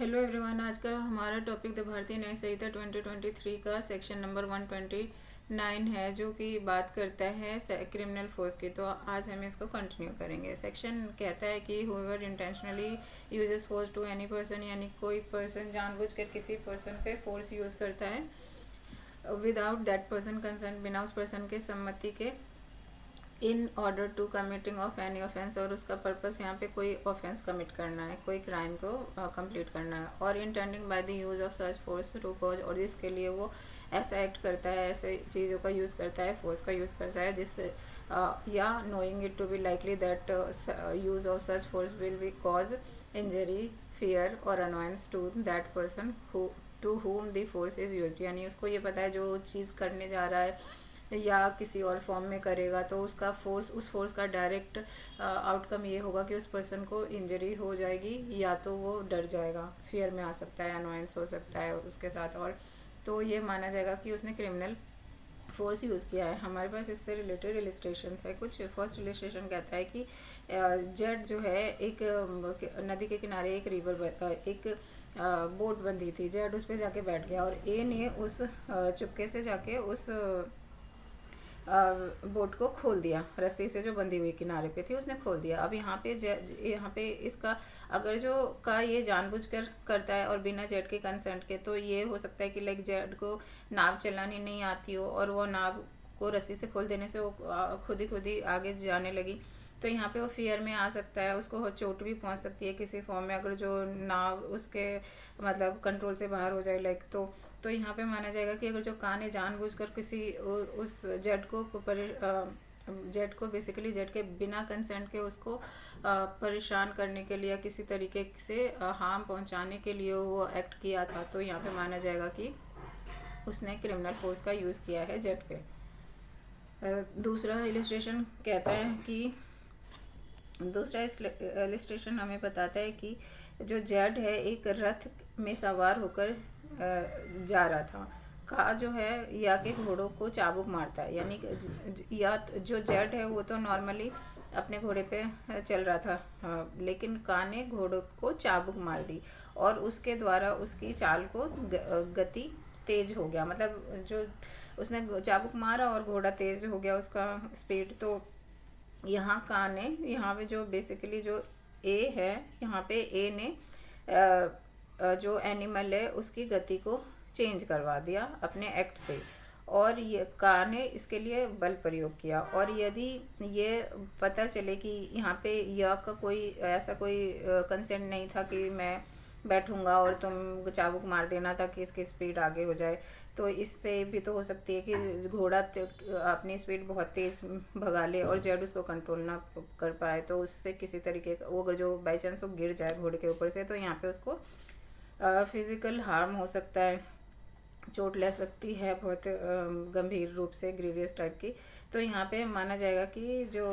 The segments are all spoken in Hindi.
Hello everyone. आज का हमारा टॉपिक द भारतीय न्याय संहिता 2023 का सेक्शन नंबर 129 है, जो कि बात करता है क्रिमिनल फोर्स की। तो आज हम इसको कंटिन्यू करेंगे। सेक्शन कहता है कि whoever intentionally uses force to any person, यानी कोई पर्सन जानबूझकर किसी पर्सन पे फोर्स यूज़ करता है विदाउट दैट पर्सन कंसर्न, बिना उस पर्सन के सम्मति के, in order to committing of any offence, और उसका पर्पस यहाँ पे कोई ऑफेंस कमिट करना है, कोई क्राइम को कंप्लीट करना है, और intending by the use of such force to cause, और जिसके लिए वो ऐसा एक्ट करता है, ऐसे चीज़ों का यूज़ करता है, फोर्स का यूज़ करता है, जिससे या knowing it to be likely that use of such force will be cause injury, fear और annoyance to that person who to whom the force is used. यानी उसको ये पता है जो चीज़ करने जा रहा है या किसी और फॉर्म में करेगा, तो उसका उस फोर्स का डायरेक्ट आउटकम ये होगा कि उस पर्सन को इंजरी हो जाएगी, या तो वो डर जाएगा, फियर में आ सकता है, अनोयंस हो सकता है उसके साथ, और तो ये माना जाएगा कि उसने क्रिमिनल फोर्स यूज़ किया है। हमारे पास इससे रिलेटेड इलिस्ट्रेशंस है कुछ। फर्स्ट इलिस्ट्रेशन कहता है कि जेट जो है, एक नदी के किनारे एक एक बोट बंधी थी। जेट उस पर जाके बैठ गया और ए ने उस चुपके से जाके उस बोट को खोल दिया, रस्सी से जो बंधी हुई किनारे पे थी उसने खोल दिया। अब यहाँ पे इसका अगर जो का ये जानबूझकर करता है और बिना जेट के कंसेंट के, तो ये हो सकता है कि लाइक जेट को नाव चलानी नहीं आती हो और वो नाव को रस्सी से खोल देने से वो खुद ही आगे जाने लगी, तो यहाँ पे वो फियर में आ सकता है, उसको चोट भी पहुँच सकती है किसी फॉर्म में, अगर जो नाव उसके मतलब कंट्रोल से बाहर हो जाए लाइक। तो यहाँ पे माना जाएगा कि अगर जो कान ने जानबूझकर किसी उस जेट को बेसिकली जेट के बिना कंसेंट के उसको परेशान करने के लिए या किसी तरीके से हार्म पहुंचाने के लिए वो एक्ट किया था, तो यहाँ पे माना जाएगा कि उसने क्रिमिनल फोर्स का यूज़ किया है जेट पे। दूसरा इलिस्ट्रेशन कहता है कि दूसरा इलिस्ट्रेशन हमें बताता है कि जो जेड है एक रथ में सवार होकर जा रहा था। का जो है या के घोड़ों को चाबुक मारता है, यानी या जो जेड है वो तो नॉर्मली अपने घोड़े पे चल रहा था, लेकिन का ने घोड़ों को चाबुक मार दी और उसके द्वारा उसकी चाल को गति तेज हो गया। मतलब जो उसने चाबुक मारा और घोड़ा तेज हो गया उसका स्पीड। तो यहाँ का ने यहाँ पे जो बेसिकली जो ए है, यहाँ पे ए ने जो एनिमल है उसकी गति को चेंज करवा दिया अपने एक्ट से, और ये का ने इसके लिए बल प्रयोग किया। और यदि ये पता चले कि यहाँ पे या का कोई ऐसा कोई कंसेंट नहीं था कि मैं बैठूंगा और तुम चाबुक मार देना ताकि इसकी स्पीड आगे हो जाए, तो इससे भी तो हो सकती है कि घोड़ा अपनी स्पीड बहुत तेज़ भगा ले और जेड उसको कंट्रोल ना कर पाए, तो उससे किसी तरीके का वो अगर जो बाई चांस वो गिर जाए घोड़े के ऊपर से, तो यहाँ पे उसको फिज़िकल हार्म हो सकता है, चोट ले सकती है बहुत गंभीर रूप से, ग्रीवियस टाइप की। तो यहाँ पे माना जाएगा कि जो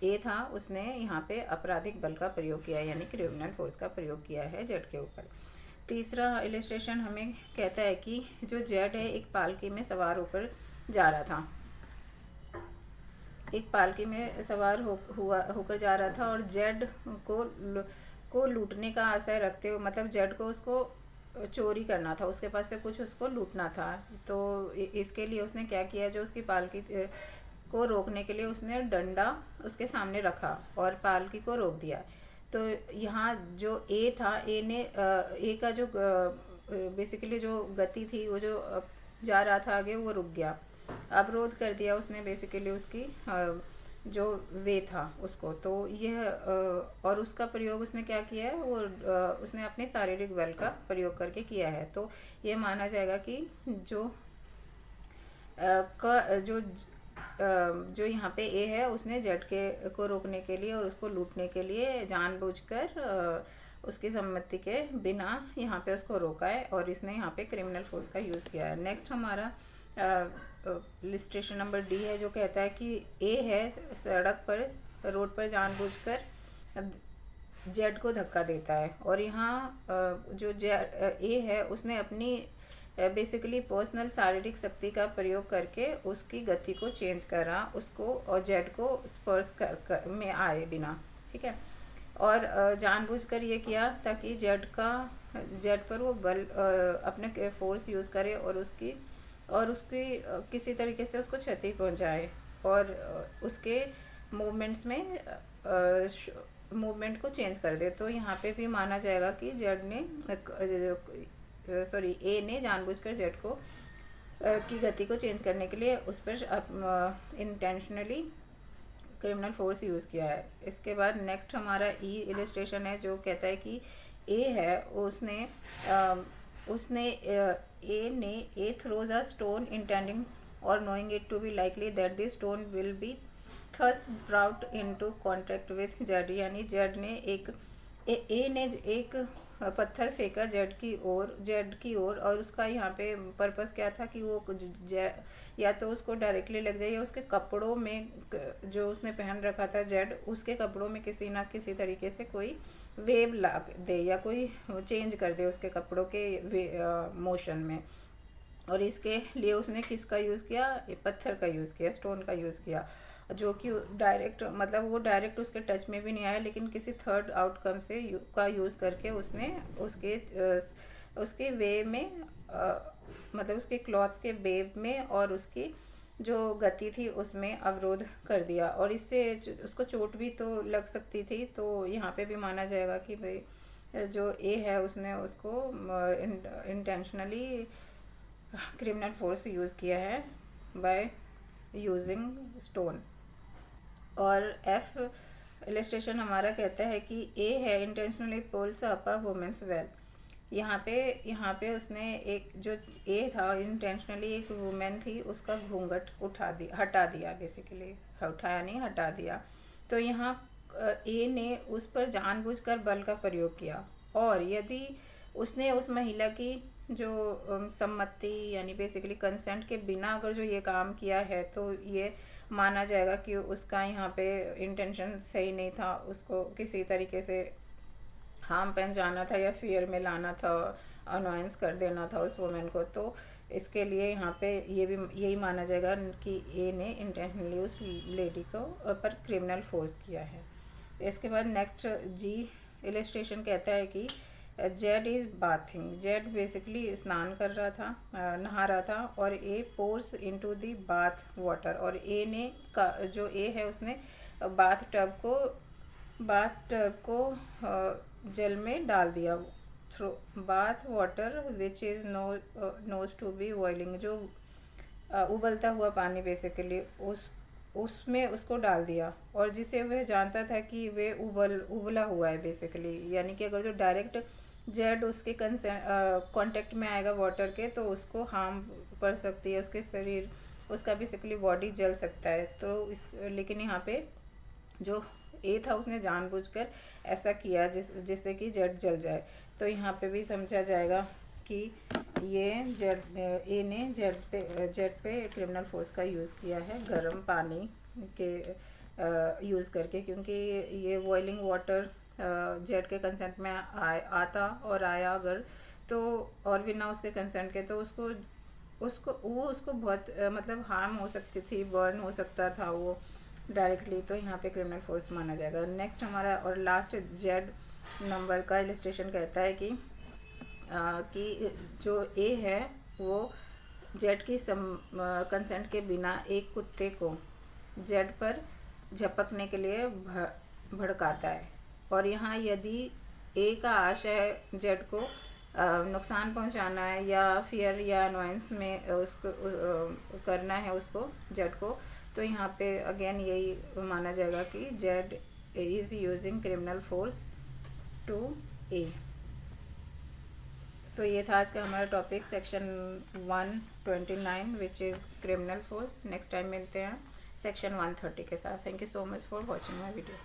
ए था उसने यहाँ पे आपराधिक बल का प्रयोग किया, यानी क्रिमिनल फोर्स का प्रयोग किया है जेड के ऊपर। तीसरा इलिस्ट्रेशन हमें कहता है कि जो जेड है एक पालकी में सवार होकर जा रहा था, एक पालकी में सवार होकर जा रहा था, और जेड को लूटने का आशय रखते हुए, मतलब जेड को उसको चोरी करना था, उसके पास से कुछ उसको लूटना था। तो इसके लिए उसने क्या किया, जो उसकी पालकी को रोकने के लिए उसने डंडा उसके सामने रखा और पालकी को रोक दिया। तो यहाँ जो ए था, ए का जो बेसिकली जो गति थी, वो जो जा रहा था आगे, वो रुक गया, अवरोध कर दिया उसने बेसिकली उसकी जो वे था उसको। तो यह और उसका प्रयोग उसने क्या किया है, वो उसने अपने शारीरिक बल का प्रयोग करके किया है। तो ये माना जाएगा कि जो जो यहाँ पे ए है उसने जेड के को रोकने के लिए और उसको लूटने के लिए जानबूझकर उसकी सम्मति के बिना यहाँ पे उसको रोका है, और इसने यहाँ पे क्रिमिनल फोर्स का यूज़ किया है। नेक्स्ट हमारा इलिस्ट्रेशन नंबर डी है, जो कहता है कि ए है सड़क पर रोड पर जानबूझकर जेड को धक्का देता है, और यहाँ जो ए है उसने अपनी बेसिकली पर्सनल शारीरिक शक्ति का प्रयोग करके उसकी गति को चेंज करा उसको, और जेड को स्पर्श में आए बिना, ठीक है। और जानबूझकर ये किया ताकि जेड पर वो बल अपने फोर्स यूज़ करे और उसकी किसी तरीके से उसको क्षति पहुंचाए और उसके मूवमेंट्स में मूवमेंट को चेंज कर दे। तो यहाँ पे भी माना जाएगा कि ए ने जानबूझकर जेड को की गति को चेंज करने के लिए उस पर इंटेंशनली क्रिमिनल फोर्स यूज़ किया है। इसके बाद नेक्स्ट हमारा ई इलस्ट्रेशन है जो कहता है कि ए है A throws a stone intending और knowing it to be likely that this stone will be thus brought into contact with Z, यानी जेड ने ए ने एक पत्थर फेंका जेड की ओर और उसका यहाँ पे पर्पस क्या था कि वो या तो उसको डायरेक्टली लग जाए या उसके कपड़ों में जो उसने पहन रखा था जेड, उसके कपड़ों में किसी ना किसी तरीके से कोई वेव ला दे या कोई चेंज कर दे उसके कपड़ों के मोशन में। और इसके लिए उसने किसका यूज़ किया? पत्थर का यूज़ किया, स्टोन का यूज़ किया, जो कि डायरेक्ट मतलब वो डायरेक्ट उसके टच में भी नहीं आया, लेकिन किसी थर्ड आउटकम से का यूज़ करके उसने उसके वे में मतलब उसके क्लॉथ्स के वेव में और उसकी जो गति थी उसमें अवरोध कर दिया और इससे उसको चोट भी तो लग सकती थी। तो यहाँ पे भी माना जाएगा कि भाई जो ए है उसने उसको इंटेंशनली क्रिमिनल फोर्स यूज़ किया है बाय यूजिंग स्टोन। और एफ इलस्ट्रेशन हमारा कहता है कि ए है intentionally pulls up a women's veil. यहाँ पे उसने एक जो ए था इंटेंशनली एक वुमेन थी उसका घूंघट हटा दिया, बेसिकली उठाया नहीं हटा दिया। तो यहाँ ए ने उस पर जानबूझकर बल का प्रयोग किया और यदि उसने उस महिला की जो सम्मति यानी बेसिकली कंसेंट के बिना अगर जो ये काम किया है तो ये माना जाएगा कि उसका यहाँ पे इंटेंशन सही नहीं था, उसको किसी तरीके से हार्म पहुंचाना था या फियर में लाना था, अनोयंस कर देना था उस वुमेन को। तो इसके लिए यहाँ पे यही माना जाएगा कि ए ने इंटेंशनली उस लेडी को पर क्रिमिनल फोर्स किया है। इसके बाद नेक्स्ट जी इलस्ट्रेशन कहता है कि Z is bathing. Z basically स्नान कर रहा था, नहा रहा था और A pours into the bath water और ए ने जो ए है उसने बाथ टब को जल में डाल दिया। Throw bath water which is knows to be boiling, जो उबलता हुआ पानी बेसिकली उसमें उसको डाल दिया और जिसे वह जानता था कि वे उबला हुआ है बेसिकली, यानी कि अगर जो डायरेक्ट जेड उसके कांटेक्ट में आएगा वाटर के तो उसको हार्म पड़ सकती है, उसके शरीर उसका बेसिकली बॉडी जल सकता है। तो लेकिन यहाँ पे जो ए था उसने जानबूझकर ऐसा किया जिससे कि जेड जल जाए। तो यहाँ पे भी समझा जाएगा कि ये ए ने जेड पे क्रिमिनल फोर्स का यूज़ किया है गर्म पानी के यूज़ करके, क्योंकि ये बॉइलिंग वाटर जेड के कंसेंट में आता और आया अगर तो और बिना उसके कंसेंट के तो उसको बहुत मतलब हार्म हो सकती थी, बर्न हो सकता था वो डायरेक्टली। तो यहाँ पे क्रिमिनल फोर्स माना जाएगा। नेक्स्ट हमारा और लास्ट जेड नंबर का इलस्ट्रेशन कहता है कि जो ए है वो जेड की कंसेंट के बिना एक कुत्ते को जेड पर झपकने के लिए भड़काता है और यहाँ यदि ए का आशय है जेड को नुकसान पहुंचाना है या फियर या अनोयंस में उसको करना है उसको जेड को, तो यहाँ पे अगेन यही माना जाएगा कि Z is using criminal force to A. तो ये था आज का हमारा topic section 129 which is criminal force. Next time मिलते हैं सेक्शन 130 के साथ। Thank you so much for watching my video.